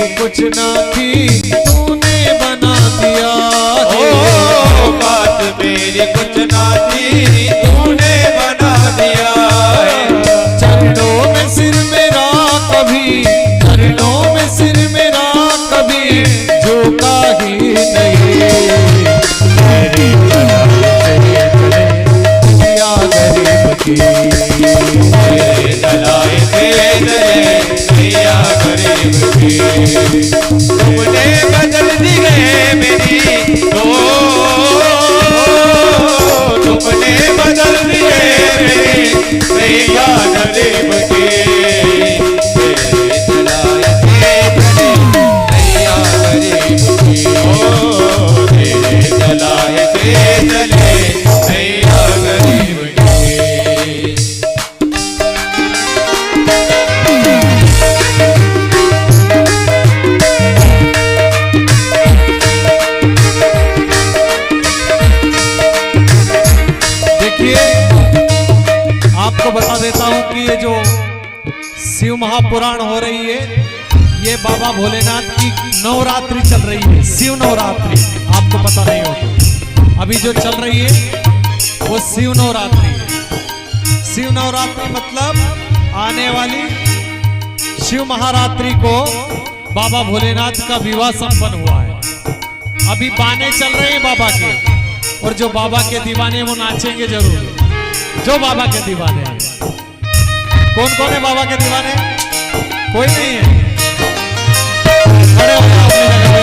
मेरी कुछ ना थी तूने बना दिया। बात मेरी कुछ ना थी तूने बना दिया। चरणों में सिर मेरा कभी, चरणों में सिर मेरा कभी झुका ही नहीं। मेरी गरीब की जलाए थे नैया गरीब की। तुमने बदल दी है मेरी तुमने बदल दी है मेरी नैया गरीब की। जलाए थे नैया गरीब की। जलाए थे नैया गरीब की। आपको बता देता हूं कि ये जो शिव महापुराण हो रही है, ये बाबा भोलेनाथ की नवरात्रि चल रही है। शिव नवरात्रि आपको पता नहीं होगा, अभी जो चल रही है वो शिव नवरात्रि है। शिव नवरात्रि मतलब आने वाली शिव महारात्रि को बाबा भोलेनाथ का विवाह संपन्न हुआ है। अभी बाने चल रहे हैं बाबा के, और जो बाबा के दीवाने वो नाचेंगे जरूर। जो बाबा के दीवाने हैं, कौन कौन है बाबा के दीवाने? कोई नहीं है? खड़े हो जाओ अपनी जगह पे।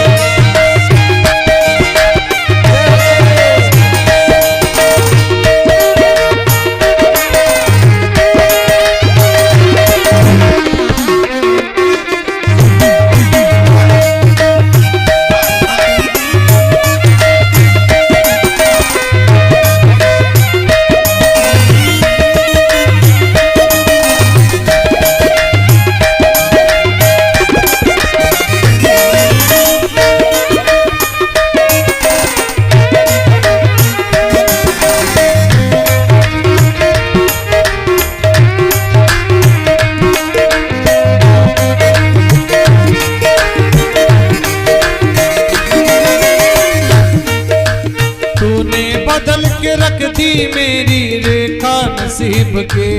मेरी रेखा नसीब के,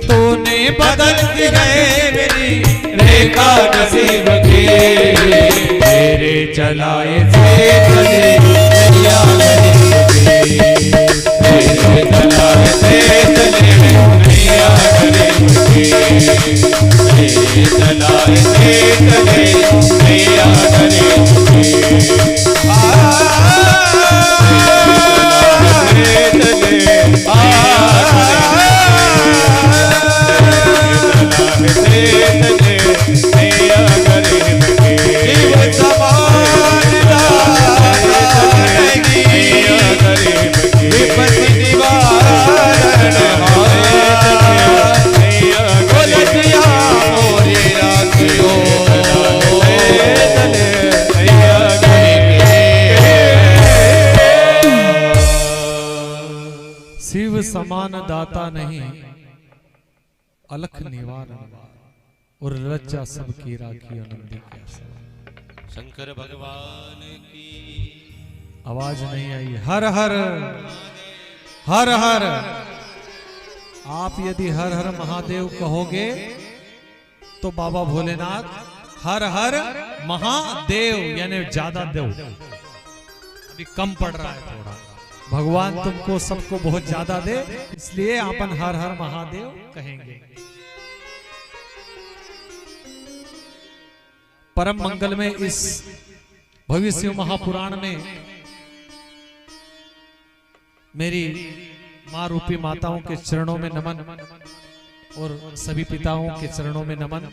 तूने बदल के गए मेरी रेखा नसीब के। मेरे चलाए से चले नैया गरीब के। मेरे चलाए से चले नैया गरीब के। मेरे चलाए से चले नैया गरीब के। समान दाता नहीं अलख निवारण, और रज्जा सबकी राखी आनंदी कैसा। शंकर भगवान की आवाज नहीं आई। हर हर हर हर। आप यदि हर हर महादेव कहोगे तो बाबा भोलेनाथ हर हर महादेव यानी ज्यादा देव, अभी कम पड़ रहा है थोड़ा। भगवान तुमको सबको बहुत ज्यादा दे, इसलिए अपन हर हर महादेव कहेंगे। परम मंगल में इस भविष्य महापुराण में मेरी मां रूपी माताओं के चरणों में नमन और सभी पिताओं के चरणों में नमन।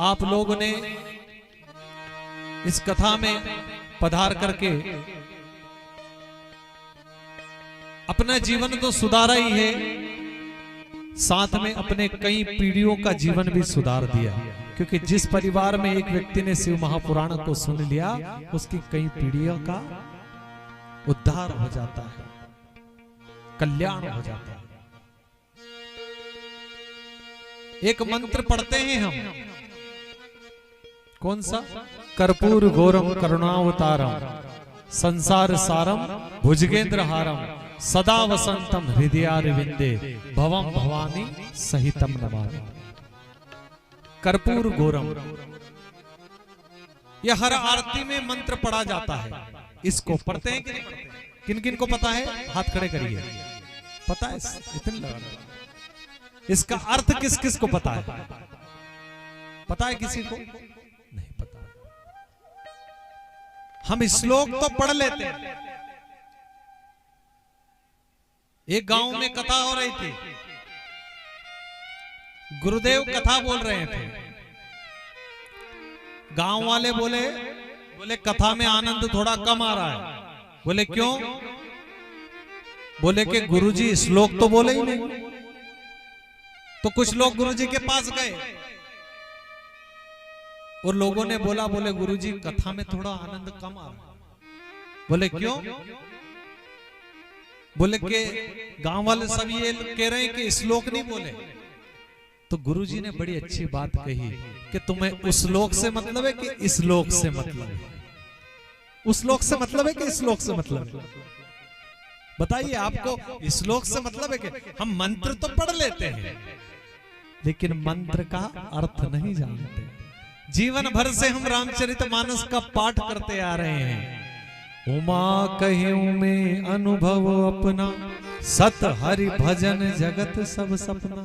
आप लोगों ने इस कथा में पधार करके अपना जीवन तो सुधारा ही है, साथ में अपने कई पीढ़ियों का जीवन भी सुधार दिया। क्योंकि जिस परिवार में एक व्यक्ति ने शिव महापुराण को सुन लिया, उसकी कई पीढ़ियों का उद्धार हो जाता है, कल्याण हो जाता है। एक मंत्र पढ़ते हैं हम, कौन सा? कर्पूर गौरम करुणावतारम संसार सारम भुजगेंद्र हारम सदा वसंतम हृदयारविंदे भवम भवानी सहितम नमामि। कर्पूर गौरम, यह हर आरती में मंत्र पढ़ा जाता है। इसको पढ़ते हैं कि नहीं पढ़ते? किन किन को पता है? हाथ खड़े करिए। पता है? इतने लगा। इसका अर्थ किस किस को पता है? पता है किसी को? नहीं पता। हम श्लोक तो पढ़ लेते हैं। एक गांव में कथा हो रही थी, गुरुदेव कथा बोल रहे थे। गांव वाले बोले कथा में आनंद थोड़ा कम आ रहा है। बोले क्यों? बोले कि गुरुजी श्लोक तो बोले ही नहीं। तो कुछ लोग गुरुजी के पास गए और लोगों ने बोले गुरुजी कथा में थोड़ा आनंद कम आ रहा है। बोले क्यों? बोले के गांव वाले सब ये कह रहे हैं कि श्लोक नहीं बोले। तो गुरुजी ने बड़ी अच्छी बात कही कि तुम्हें उस श्लोक से मतलब है कि इस श्लोक से मतलब है? उस श्लोक से मतलब है कि इस श्लोक से मतलब है? बताइए, आपको श्लोक से मतलब है कि हम मंत्र तो पढ़ लेते हैं लेकिन मंत्र का अर्थ नहीं जानते। जीवन भर से हम रामचरितमानस का पाठ करते आ रहे हैं। उमा कहूं में अनुभव अपना सत हरि भजन जगत सब सपना।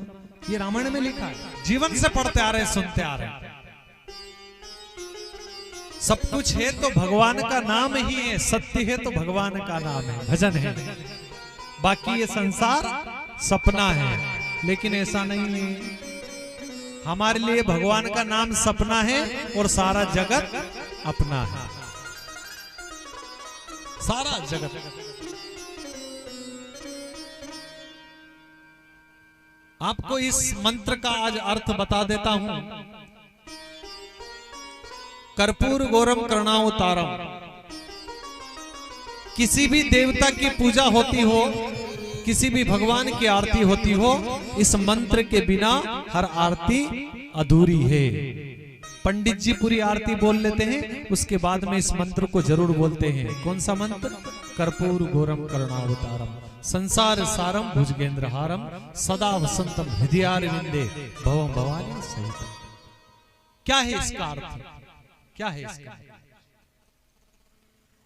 ये रामायण में लिखा है। जीवन से पढ़ते आ रहे हैं, सुनते आ रहे हैं। सब कुछ है तो भगवान का नाम ही है, सत्य है तो भगवान का नाम है, भजन है। बाकी ये संसार सपना है, लेकिन ऐसा नहीं है। हमारे लिए भगवान का नाम सपना है और सारा जगत अपना है। सारा जगत। आपको इस मंत्र का आज अर्थ बता देता हूं। कर्पूर गौरम करुणावतारम। किसी भी देवता की पूजा होती हो, किसी भी भगवान की आरती होती हो, इस मंत्र के बिना हर आरती अधूरी है। पंडित जी पूरी आरती बोल लेते हैं, उसके बाद में इस मंत्र को जरूर बोलते हैं। कौन सा मंत्र? कर्पूर गौरम करुणावतारम संसार सारम भुजगेंद्र हारम सदा वसंतम हृदयारविंदे भवम भवानी सहितम। क्या है इसका अर्थ? क्या है इसका?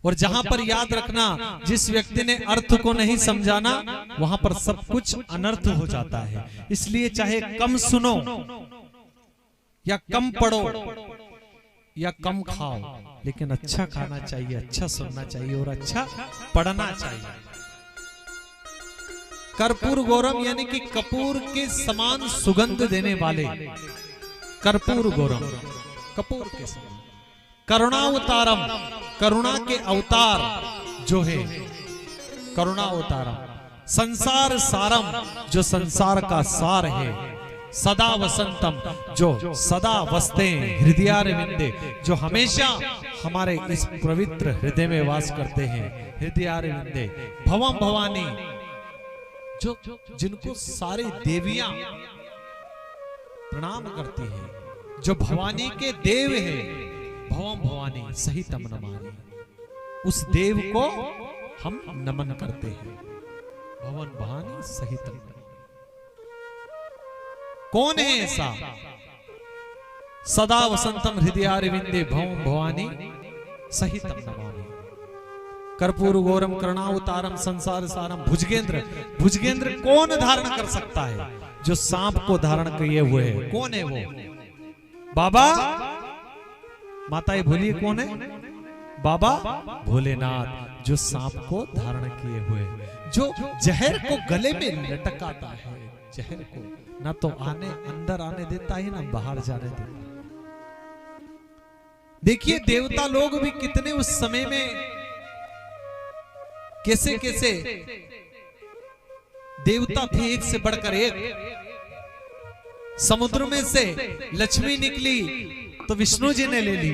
और जहां पर याद रखना, जिस व्यक्ति ने अर्थ को नहीं समझाना वहां पर सब कुछ अनर्थ हो जाता है। इसलिए चाहे कम सुनो या कम पढ़ो या कम खाओ, लेकिन अच्छा खाना चाहिए, अच्छा सुनना चाहिए और अच्छा पढ़ना चाहिए। कर्पूर गौरम यानी कि कपूर के समान सुगंध देने वाले कर्पूर गौरम, कपूर के समान। करुणावतारम, करुणा के अवतार जो है करुणावतारम। संसार सारम, जो संसार का सार है। सदा वसंतम, जो सदा वसते हैं। हृदयारविंदे, जो हमेशा हमारे इस पवित्र हृदय में वास करते हैं। हृदयारविंदे भवम भवानी, जो जिनको सारी देवियां प्रणाम करती हैं, जो भवानी के देव है। भवम भवानी सहितम नमामि। उस देव को हम नमन करते हैं। भवन भवानी सहितम। कौन है ऐसा? सदा वसंतम हृदयारविंदे भवम भवानी सहितम नमामि। कर्पूर गौरम करुणावतारम संसार सारम भुजगेंद्र। भुजगेंद्र कौन धारण कर सकता है? जो सांप को धारण किए हुए है। कौन है वो? बाबा, माता ये भूलिए कौन है? बाबा भोलेनाथ, जो सांप को धारण किए हुए, जो जहर को गले में लटकाता है। जहर को ना तो अंदर आने देता है, ना बाहर जाने देता। देखिए देवता लोग भी कितने उस समय में कैसे कैसे देवता थे, एक से बढ़कर एक। समुद्र में से लक्ष्मी निकली तो विष्णु जी ने ले ली।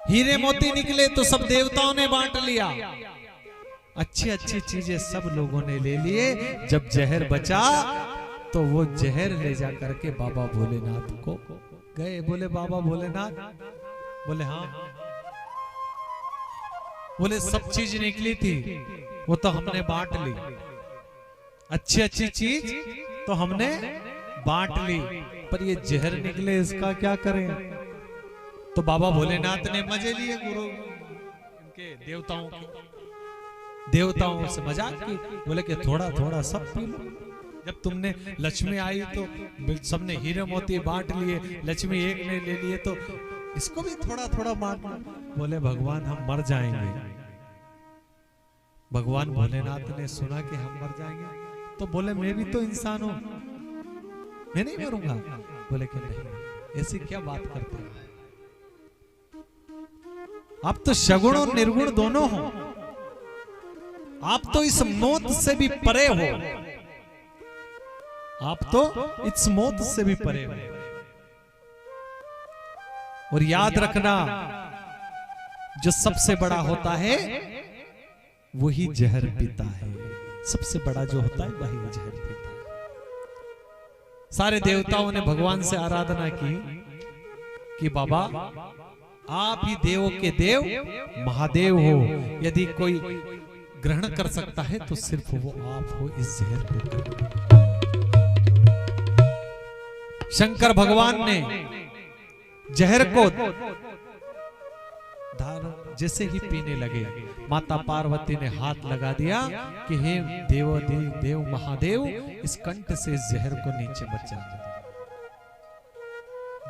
हीरे मोती निकले तो सब देवताओं ने बांट लिया। अच्छी अच्छी चीजें सब लोगों ने ले लिए। जब जहर बचा तो वो जहर ले जा करके बाबा भोलेनाथ को गए। बोले बाबा भोलेनाथ, बोले हाँ। बोले सब चीज निकली थी वो तो हमने बांट ली, अच्छी अच्छी चीज तो हमने बांट ली, पर ये जहर निकले इसका क्या करें। तो बाबा भोलेनाथ ने मजे लिए गुरु इनके देवताओं से मजाक की। बोले कि थोड़ा थोड़ा सब पी लो। जब तुमने लक्ष्मी आई तो सबने हीरे मोती बांट लिए, लक्ष्मी एक ने ले लिए तो इसको भी थोड़ा थोड़ा बांट लो। बोले भगवान हम मर जाएंगे। भगवान भोलेनाथ ने सुना कि हम मर जाएंगे तो बोले मैं भी तो इंसान हूं, मैं नहीं मरूंगा। बोले कि नहीं, ऐसी क्या बात करते हैं आप, तो सगुण और निर्गुण दोनों हो, आप तो इस मौत से भी परे हो, आप तो इस मौत से भी परे हो। और याद रखना जो सबसे बड़ा होता है वही जहर पीता है, सबसे बड़ा जो होता है वही जहर पीता है। सारे देवताओं ने भगवान से आराधना की कि बाबा आप ही देवों के देव महादेव हो, यदि कोई ग्रहण कर सकता है तो सिर्फ वो आप हो इस जहर को। शंकर भगवान ने जहर को जैसे ही पीने लगे, माता पार्वती ने हाथ लगा दिया कि हे देव महादेव इस कंठ से इस जहर को नीचे बचा दो।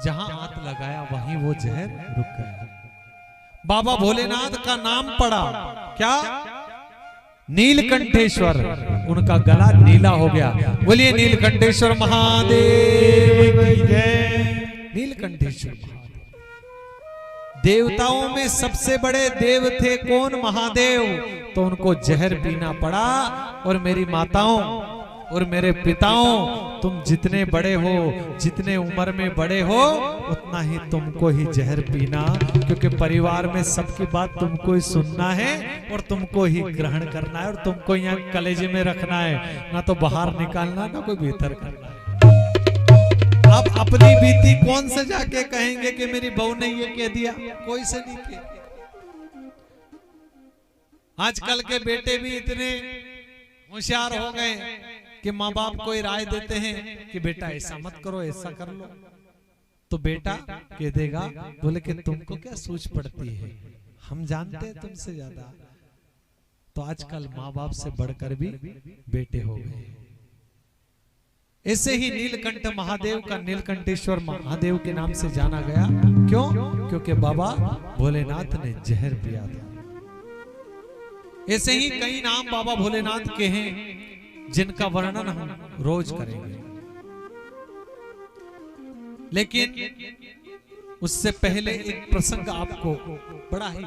जहां हाथ लगाया वहीं वो जहर रुक गया। बाबा भोलेनाथ का नाम पड़ा क्या, नीलकंठेश्वर, उनका गला नीला हो गया। बोलिए नीलकंठेश्वर महादेव की जय। नीलकंठेश्वर महादेव, देवताओं में सबसे बड़े देव थे कौन, महादेव, तो उनको जहर पीना पड़ा। और मेरी माताओं और मेरे पिताओं, तुम जितने बड़े हो, जितने उम्र में बड़े हो, उतना ही तुमको ही जहर पीना, क्योंकि परिवार में सबकी बात तुमको ही सुनना है और तुमको ही ग्रहण करना है और तुमको यहाँ कलेजे में रखना है, ना तो बाहर निकालना ना कोई भीतर करना है। अब अपनी बीती कौन से जाके कहेंगे कि मेरी बहू ने ये कह दिया, कोई से नहीं कह। आजकल के बेटे भी इतने होशियार हो गए कि माँ बाप कोई राय देते हैं कि बेटा ऐसा मत करो, ऐसा कर लो, तो बेटा कह देगा, बोले कि तुमको क्या सूझ पड़ती है, हम जानते हैं तुमसे ज्यादा। तो आजकल माँ बाप से बढ़कर भी बेटे हो गए। ऐसे ही नीलकंठ महादेव का नीलकंठेश्वर महादेव के नाम से जाना गया। क्यों? क्योंकि बाबा भोलेनाथ ने जहर पिया था। ऐसे ही कई नाम बाबा भोलेनाथ के हैं जिनका वर्णन हम रोज करेंगे, लेकिन उससे पहले एक प्रसंग आपको, बड़ा ही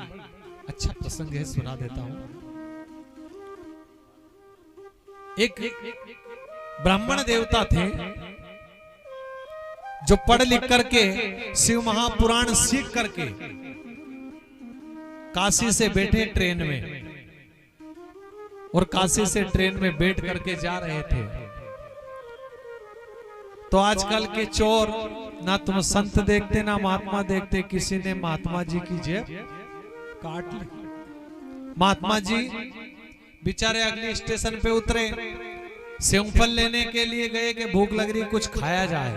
अच्छा प्रसंग है, सुना देता हूं। एक ब्राह्मण देवता थे जो पढ़ लिख करके शिव महापुराण सीख करके काशी से बैठे ट्रेन में, और काशी से ट्रेन में बैठ करके जा रहे थे। तो आजकल के चोर ना तुम संत देखते ना महात्मा देखते, किसी ने महात्मा जी की जेब काट ली। महात्मा जी बेचारे अगले स्टेशन पे उतरे, सेवफल लेने के लिए गए कि भूख लग रही कुछ खाया जाए।